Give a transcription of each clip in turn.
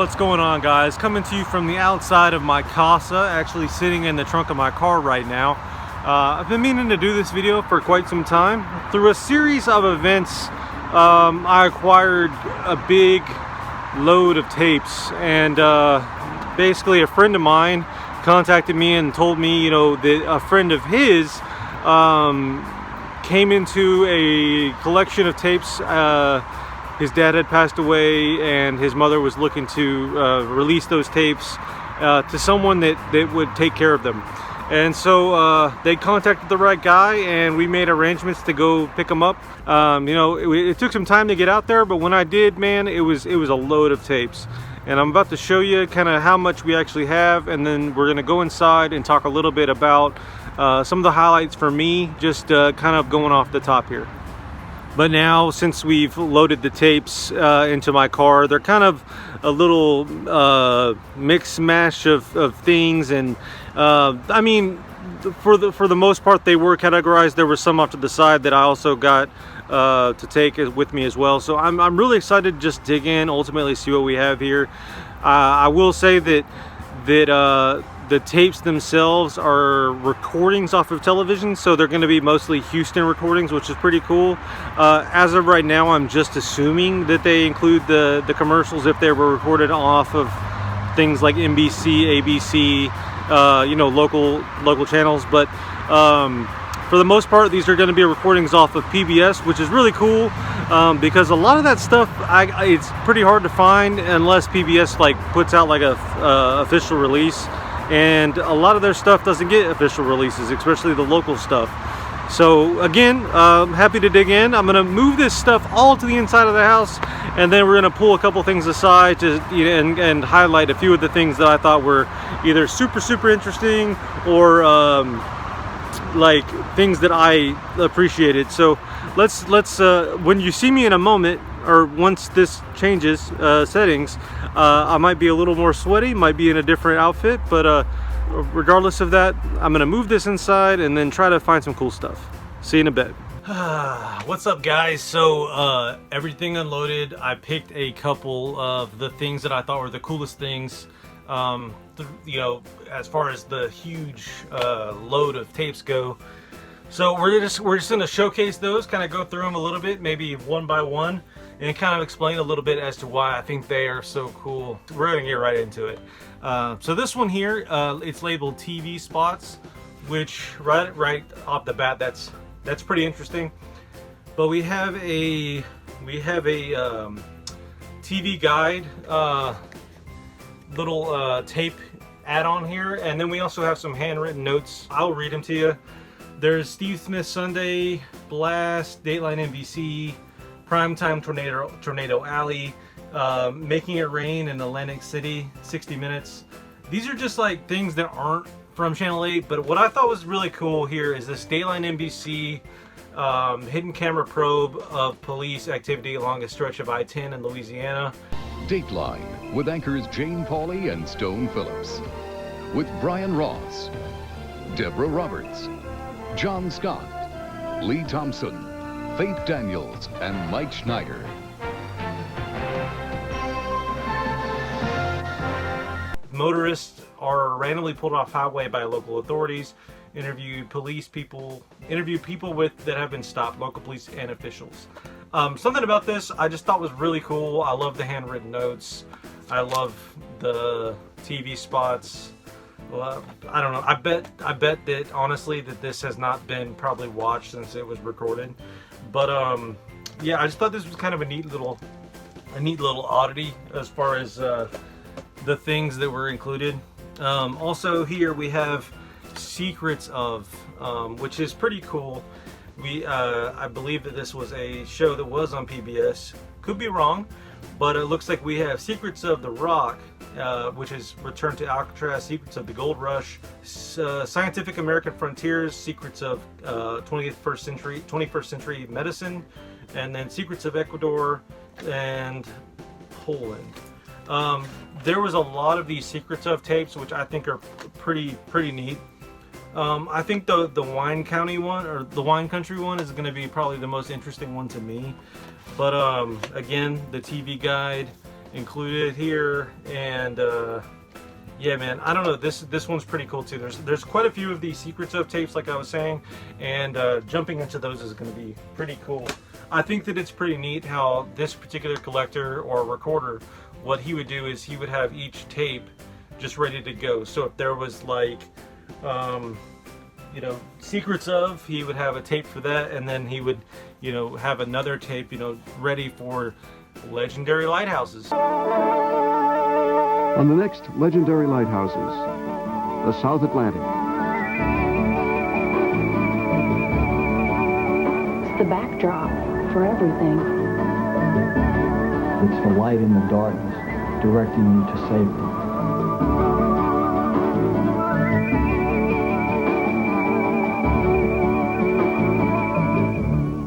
What's going on, guys? Coming to you from the outside of my casa, actually sitting in the trunk of my car right now. I've been meaning to do this video for quite some time. Through a series of events, I acquired a big load of tapes, and basically a friend of mine contacted me and told me, you know, that a friend of his came into a collection of tapes. His dad had passed away, and his mother was looking to release those tapes to someone that would take care of them. And so they contacted the right guy, and we made arrangements to go pick them up. You know, it took some time to get out there, but when I did, man, it was a load of tapes. And I'm about to show you kind of how much we actually have, and then we're gonna go inside and talk a little bit about some of the highlights for me, just kind of going off the top here. But now, since we've loaded the tapes into my car, they're kind of a little mix mash of things, and I mean, for the most part, they were categorized. There was some off to the side that I also got to take with me as well. So I'm really excited to just dig in, ultimately see what we have here. I will say that the tapes themselves are recordings off of television, so they're going to be mostly Houston recordings, which is pretty cool. As of right now, I'm just assuming that they include the commercials if they were recorded off of things like NBC, ABC, you know, local channels. But for the most part, these are going to be recordings off of PBS, which is really cool, because a lot of that stuff it's pretty hard to find unless PBS like puts out like a official release. And a lot of their stuff doesn't get official releases, especially the local stuff. So again, happy to dig in. I'm gonna move this stuff all to the inside of the house, and then we're gonna pull a couple things aside to, you know, and highlight a few of the things that I thought were either super interesting or like things that I appreciated. So let's when you see me in a moment, or once this changes settings, I might be a little more sweaty, might be in a different outfit, but regardless of that, I'm gonna move this inside and then try to find some cool stuff. See you in a bit. What's up, guys? So everything unloaded. I picked a couple of the things that I thought were the coolest things, you know, as far as the huge load of tapes go. So we're just gonna showcase those, kind of go through them a little bit, maybe one by one, and kind of explain a little bit as to why I think they are so cool. We're gonna get right into it. So this one here, it's labeled TV spots, which right off the bat, that's pretty interesting. But we have a TV guide, little tape add-on here, and then we also have some handwritten notes. I'll read them to you. There's Steve Smith Sunday, Blast, Dateline NBC, Primetime Tornado Alley, Making It Rain in Atlantic City, 60 Minutes. These are just like things that aren't from Channel 8, but what I thought was really cool here is this Dateline NBC hidden camera probe of police activity along a stretch of I-10 in Louisiana. Dateline with anchors Jane Pauley and Stone Phillips, with Brian Ross, Deborah Roberts, John Scott, Lee Thompson, Faith Daniels, and Mike Schneider. Motorists are randomly pulled off highway by local authorities. Interview people that have been stopped, local police and officials. Something about this I just thought was really cool. I love the handwritten notes. I love the TV spots. Well, I don't know. I bet that honestly that this has not been probably watched since it was recorded. But yeah, I just thought this was kind of a neat little oddity as far as the things that were included. Also here we have Secrets of, which is pretty cool. I believe that this was a show that was on PBS. Could be wrong, but it looks like we have Secrets of the Rock, which is Return to Alcatraz, Secrets of the Gold Rush, Scientific American Frontiers, Secrets of 21st century medicine, and then Secrets of Ecuador and Poland. There was a lot of these Secrets of tapes, which I think are pretty neat. I think the Wine County one, or the Wine Country one, is going to be probably the most interesting one to me. But again, the TV guide, included here. And yeah, man, I don't know, this one's pretty cool too. There's quite a few of these Secrets of tapes, like I was saying, and jumping into those is going to be pretty cool. I think that it's pretty neat how this particular collector or recorder, what he would do is he would have each tape just ready to go. So if there was like, you know, Secrets of, he would have a tape for that, and then he would, you know, have another tape, you know, ready for legendary lighthouses. On the next Legendary Lighthouses, the South Atlantic. It's the backdrop for everything. It's the light in the darkness, directing you to safety.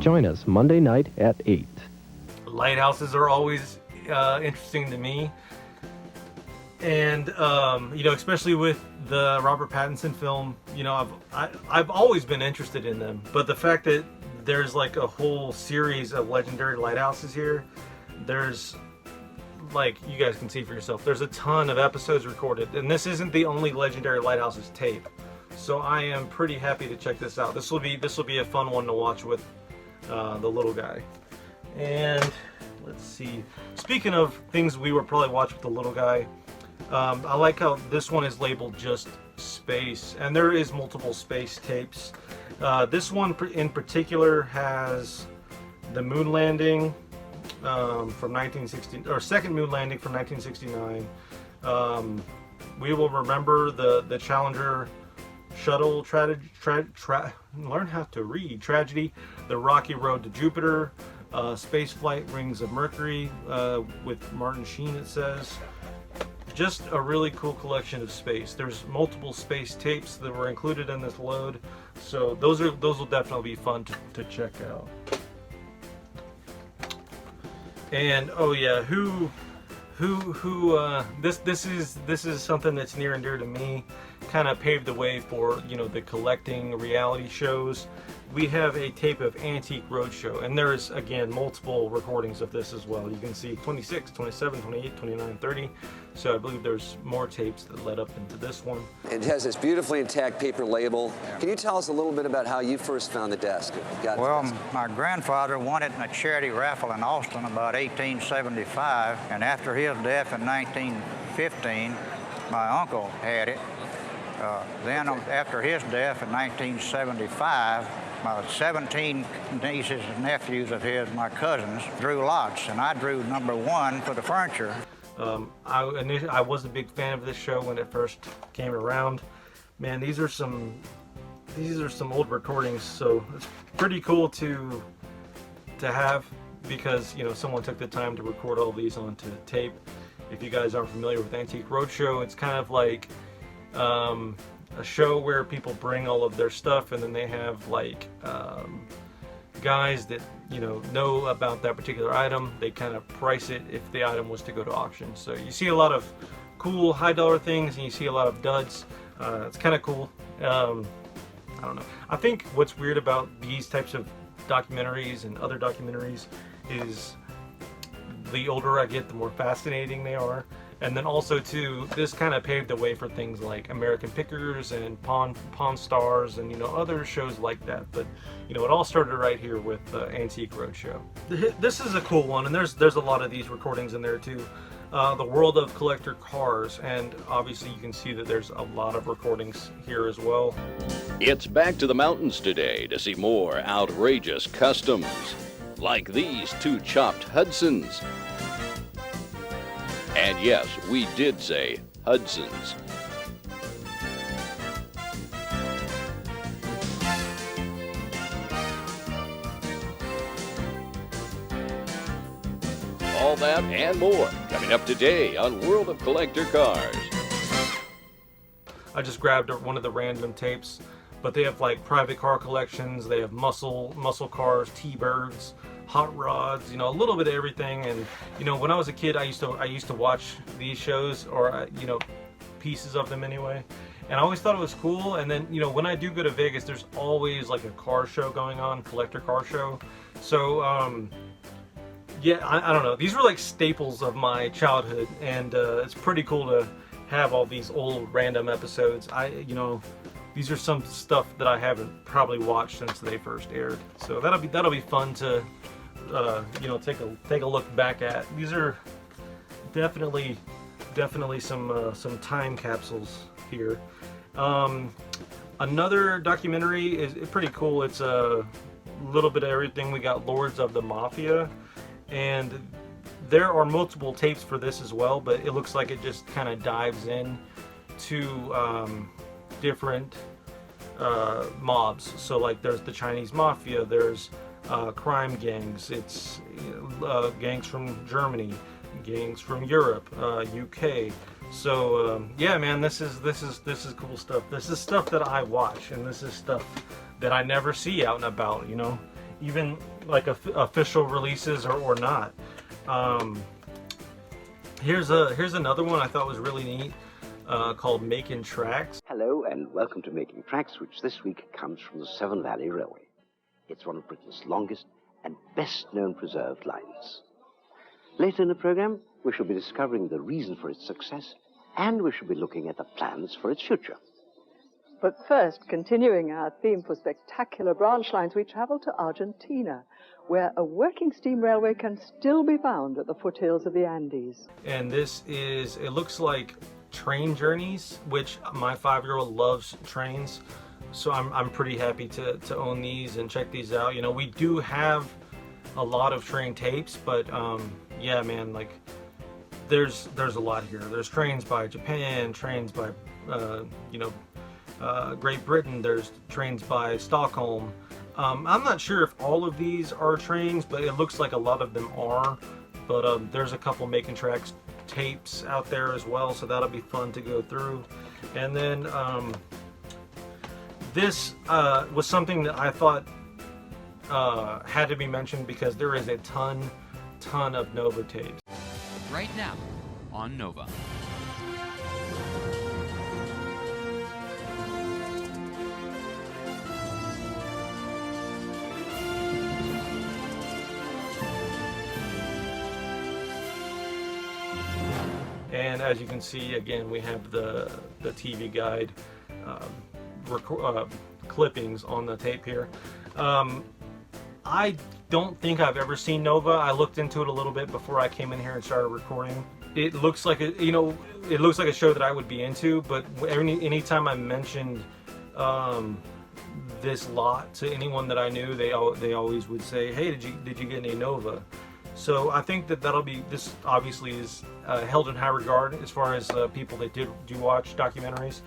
Join us Monday night at 8. Lighthouses are always interesting to me. And, you know, especially with the Robert Pattinson film, you know, I've always been interested in them. But the fact that there's like a whole series of legendary lighthouses here, there's, like, you guys can see for yourself, there's a ton of episodes recorded. And this isn't the only legendary lighthouses tape. So I am pretty happy to check this out. This will be a fun one to watch with the little guy. And let's see, speaking of things we would probably watch with the little guy, I like how this one is labeled just space, and there is multiple space tapes. This one in particular has the moon landing from 1960, or second moon landing from 1969. We will remember the Challenger shuttle learn how to read tragedy, the rocky road to Jupiter, space flight rings of Mercury with Martin Sheen, it says. Just a really cool collection of space. There's multiple space tapes that were included in this load, so those will definitely be fun to check out. And oh yeah, this is something that's near and dear to me. Kind of paved the way for, you know, the collecting reality shows. We have a tape of Antique Roadshow, and there's, again, multiple recordings of this as well. You can see 26, 27, 28, 29, 30. So I believe there's more tapes that led up into this one. It has this beautifully intact paper label. Can you tell us a little bit about how you first found the desk? Well, my grandfather won it in a charity raffle in Austin about 1875, and after his death in 1915, my uncle had it. Then after his death in 1975, my 17 nieces and nephews of his, my cousins, drew lots, and I drew number 1 for the furniture. I was a big fan of this show when it first came around. Man, these are some old recordings, so it's pretty cool to have, because, you know, someone took the time to record all these onto tape. If you guys aren't familiar with Antique Roadshow, it's kind of like a show where people bring all of their stuff, and then they have like guys that, you know about that particular item. They kind of price it if the item was to go to auction. So you see a lot of cool high dollar things, and you see a lot of duds. It's kind of cool. I don't know. I think what's weird about these types of documentaries and other documentaries is the older I get, the more fascinating they are. And then also too, this kind of paved the way for things like American Pickers and Pawn Stars and, you know, other shows like that. But, you know, it all started right here with Antique Roadshow. This is a cool one, and there's a lot of these recordings in there too. The World of Collector Cars, and obviously you can see that there's a lot of recordings here as well. It's back to the mountains today to see more outrageous customs, like these 2 chopped Hudsons. And yes, we did say Hudsons. All that and more coming up today on World of Collector Cars. I just grabbed one of the random tapes, but they have like private car collections. They have muscle cars, T-Birds, hot rods, you know, a little bit of everything. And, you know, when I was a kid, I used to watch these shows, or you know, pieces of them anyway, and I always thought it was cool. And then, you know, when I do go to Vegas, there's always like a car show going on, collector car show. So Yeah, I don't know. These were like staples of my childhood, and it's pretty cool to have all these old random episodes. These are some stuff that I haven't probably watched since they first aired. So that'll be fun to take a look back at. These are definitely some time capsules here. Another documentary is pretty cool. It's a little bit of everything. We got Lords of the Mafia, and there are multiple tapes for this as well, but it looks like it just kind of dives in to different mobs. So like there's the Chinese Mafia, there's crime gangs, it's gangs from Germany, gangs from Europe, UK. So yeah, man, this is cool stuff. This is stuff that I watch, and this is stuff that I never see out and about, even like official releases or not. Here's another one I thought was really neat, called Making Tracks. Hello and welcome to Making Tracks, which this week comes from the Severn Valley Railway. It's one of Britain's longest and best known preserved lines. Later in the program, we shall be discovering the reason for its success, and we shall be looking at the plans for its future. But first, continuing our theme for spectacular branch lines, we travel to Argentina, where a working steam railway can still be found at the foothills of the Andes. And it looks like train journeys, which my 5-year-old loves trains. So I'm pretty happy to own these and check these out. We do have a lot of train tapes, but yeah, man, like there's a lot here. There's trains by Japan, trains by Great Britain, there's trains by Stockholm. I'm not sure if all of these are trains, but it looks like a lot of them are. But there's a couple Making Tracks tapes out there as well, so that'll be fun to go through. And then this was something that I thought had to be mentioned because there is a ton of Nova tapes. Right now on Nova. And as you can see, again, we have the TV guide clippings on the tape here. I don't think I've ever seen Nova. I looked into it a little bit before I came in here and started recording. It looks like it looks like a show that I would be into. But anytime I mentioned this lot to anyone that I knew, they always would say, "Hey, did you get any Nova?" So I think this obviously is held in high regard as far as people that do watch documentaries.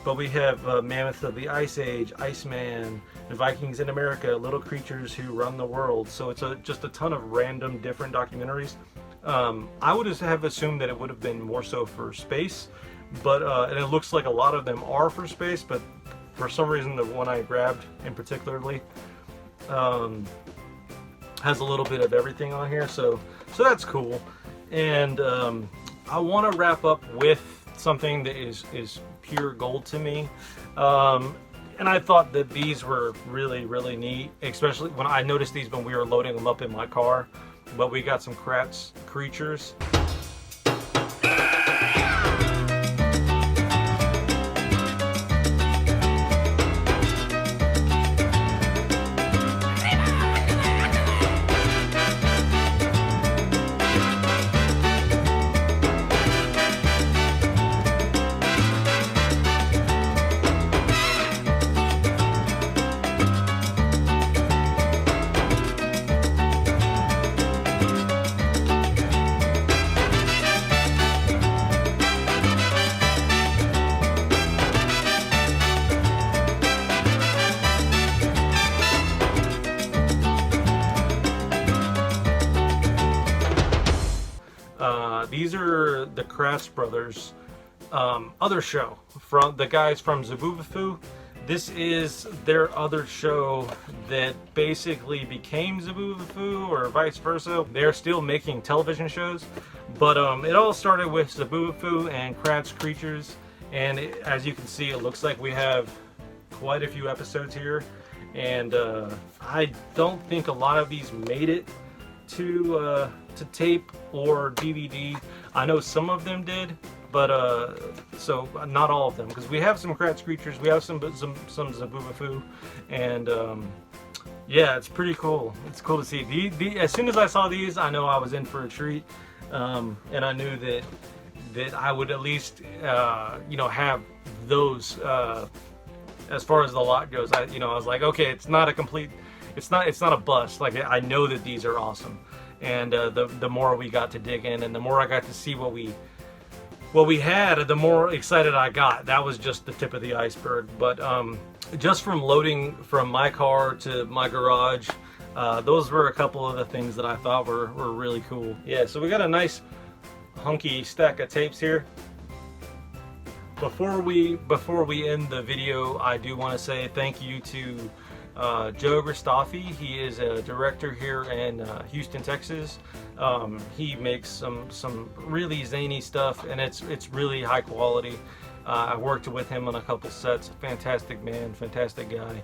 But we have Mammoth of the Ice Age, Iceman, the Vikings in America, Little Creatures Who Run the World. So it's just a ton of random different documentaries. I would have assumed that it would have been more so for space, but and it looks like a lot of them are for space, but for some reason the one I grabbed in particularly has a little bit of everything on here, so that's cool. And I want to wrap up with something that is pure gold to me, and I thought that these were really neat, especially when I noticed these when we were loading them up in my car. But we got some Kratz creatures. These are the Kratz brothers' other show, from the guys from Zabubufu. This is their other show that basically became Zabubufu, or vice versa. They're still making television shows, but it all started with Zabubufu and Kratz Creatures, and as you can see, it looks like we have quite a few episodes here, and I don't think a lot of these made it to tape or DVD. I know some of them did, but so not all of them, because we have some Kratz Creatures, we have some Zabubafoo, and yeah, it's pretty cool. It's cool to see. As soon as I saw these, I know I was in for a treat, and I knew that I would at least you know, have those as far as the lot goes. I was like, okay, it's not a complete, it's not a bust. Like, I know that these are awesome, and the more we got to dig in, and the more I got to see what we had, the more excited I got. That was just the tip of the iceberg. But just from loading from my car to my garage, those were a couple of the things that I thought were really cool. Yeah, so we got a nice hunky stack of tapes here. Before we end the video, I do want to say thank you to Joe Gristaffi. He is a director here in Houston, Texas. He makes some really zany stuff, and it's really high quality. I worked with him on a couple sets. Fantastic man, fantastic guy.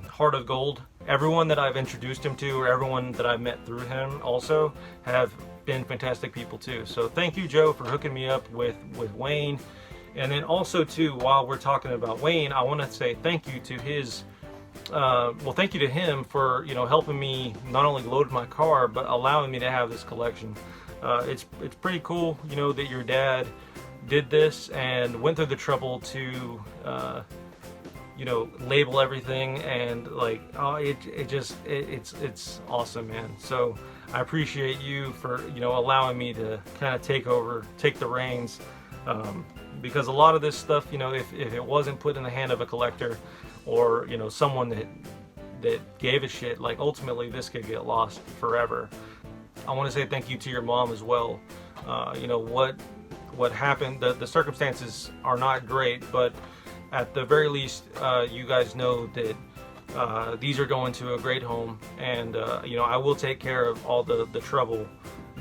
Heart of gold. Everyone that I've introduced him to, or everyone that I've met through him, also have been fantastic people too. So thank you, Joe, for hooking me up with Wayne. And then also too, while we're talking about Wayne, I want to say thank you to his. Well, thank you to him for, you know, helping me not only load my car, but allowing me to have this collection. It's pretty cool, you know, that your dad did this and went through the trouble to you know, label everything, and like, oh, it's awesome, man. So I appreciate you for, you know, allowing me to kind of take the reins, because a lot of this stuff, you know, if it wasn't put in the hand of a collector, or, you know, someone that gave a shit, like, ultimately this could get lost forever. I want to say thank you to your mom as well. You know, what happened, the circumstances are not great, but at the very least, you guys know that these are going to a great home, and you know, I will take care of all the trouble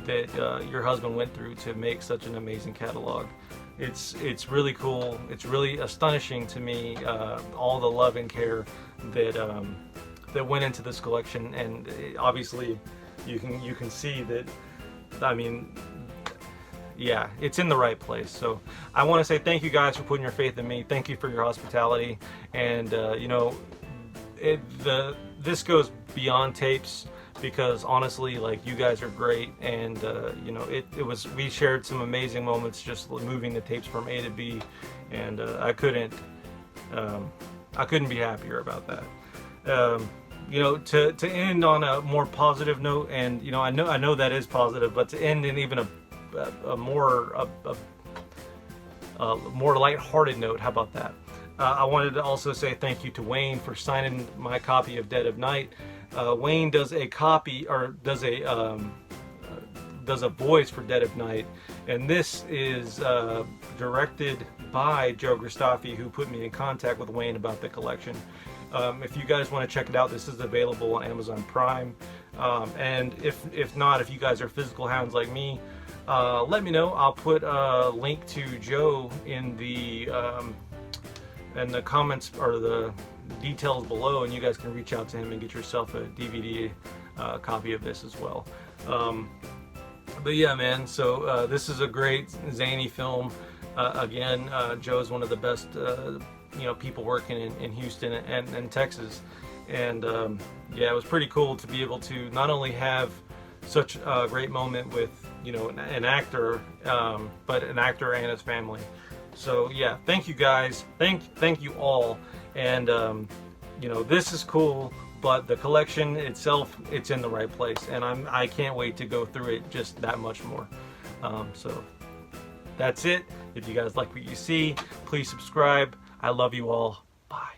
that your husband went through to make such an amazing catalog. It's really cool. It's really astonishing to me, all the love and care that went into this collection, and obviously you can see that. I mean, yeah, it's in the right place. So I want to say thank you guys for putting your faith in me. Thank you for your hospitality, and you know, this goes beyond tapes, because honestly, like, you guys are great, and you know, we shared some amazing moments just moving the tapes from A to B, and I couldn't be happier about that. You know, to end on a more positive note, and you know, I know that is positive, but to end in even a more light-hearted note, how about that? I wanted to also say thank you to Wayne for signing my copy of Dead of Night. Wayne does a copy, or does a voice for Dead of Night, and this is directed by Joe Gristaffi, who put me in contact with Wayne about the collection. If you guys want to check it out, this is available on Amazon Prime, and if not, if you guys are physical hounds like me, let me know. I'll put a link to Joe in the comments, or the details below, and you guys can reach out to him and get yourself a DVD copy of this as well. But yeah, man, so this is a great zany film. Again, Joe's one of the best you know, people working in Houston and Texas, and yeah, it was pretty cool to be able to not only have such a great moment with, you know, an actor, but an actor and his family. So yeah, thank you guys, thank you all, and you know, this is cool, but the collection itself, it's in the right place, and I can't wait to go through it just that much more. So that's it. If you guys like what you see, please subscribe. I love you all. Bye.